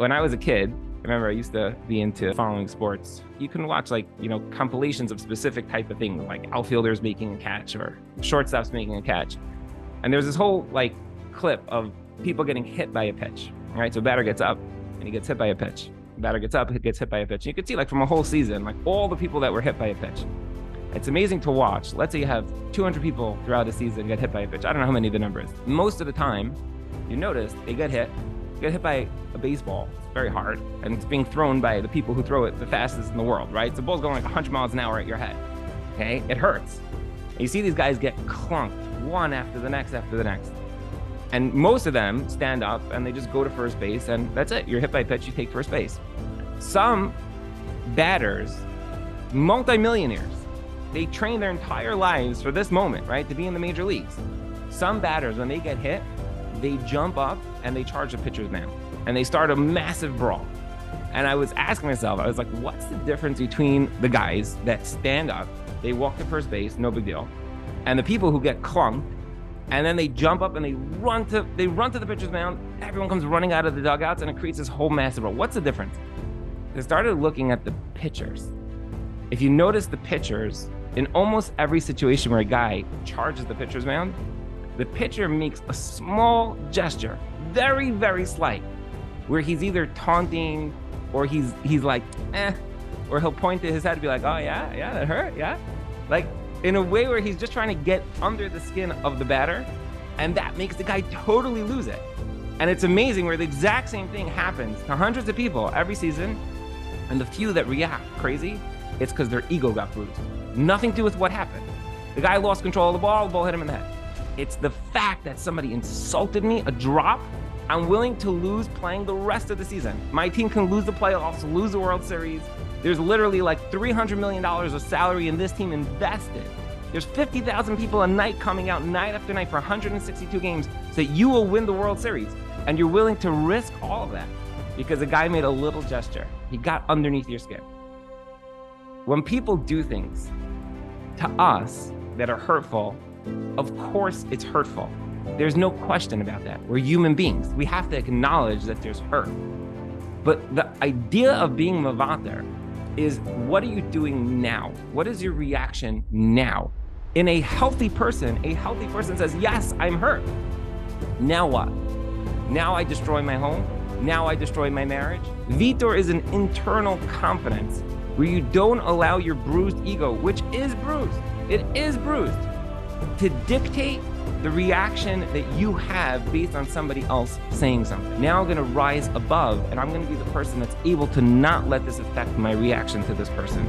When I was a kid, I remember I used to be into following sports. You can watch compilations of specific type of things, like outfielders making a catch or shortstops making a catch. And there's this whole clip of people getting hit by a pitch, right? So batter gets up and he gets hit by a pitch. Batter gets up, he gets hit by a pitch. You could see from a whole season, all the people that were hit by a pitch. It's amazing to watch. Let's say you have 200 people throughout a season get hit by a pitch. I don't know how many the number is. Most of the time, you notice they get hit by a baseball. It's very hard. And it's being thrown by the people who throw it the fastest in the world, right? So the ball's going 100 miles an hour at your head. Okay? It hurts. And you see these guys get clunked one after the next after the next. And most of them stand up and they just go to first base, and that's it. You're hit by a pitch, you take first base. Some batters, multimillionaires, they train their entire lives for this moment, right? To be in the major leagues. Some batters, when they get hit, they jump up and they charge the pitcher's mound and they start a massive brawl. And I was asking myself, I was like, what's the difference between the guys that stand up, they walk to first base, no big deal, and the people who get clunked and then they jump up and they run to the pitcher's mound, everyone comes running out of the dugouts and it creates this whole massive brawl. What's the difference? I started looking at the pitchers. If you notice the pitchers, in almost every situation where a guy charges the pitcher's mound, the pitcher makes a small gesture, very, very slight, where he's either taunting or he's like, or he'll point to his head and be like, oh yeah, that hurt, yeah. In a way where he's just trying to get under the skin of the batter, and that makes the guy totally lose it. And it's amazing where the exact same thing happens to hundreds of people every season, and the few that react crazy, it's because their ego got bruised. Nothing to do with what happened. The guy lost control of the ball hit him in the head. It's the fact that somebody insulted me, a drop, I'm willing to lose playing the rest of the season. My team can lose the playoffs, lose the World Series. There's literally $300 million of salary in this team invested. There's 50,000 people a night coming out night after night for 162 games so that you will win the World Series. And you're willing to risk all of that because a guy made a little gesture. He got underneath your skin. When people do things to us that are hurtful, of course it's hurtful. There's no question about that. We're human beings. We have to acknowledge that there's hurt. But the idea of being mavater is, what are you doing now? What is your reaction now? In a healthy person says, yes, I'm hurt. Now what? Now I destroy my home? Now I destroy my marriage? Vitor is an internal confidence where you don't allow your bruised ego, which is bruised, it is bruised, to dictate the reaction that you have based on somebody else saying something. Now I'm gonna rise above and I'm gonna be the person that's able to not let this affect my reaction to this person.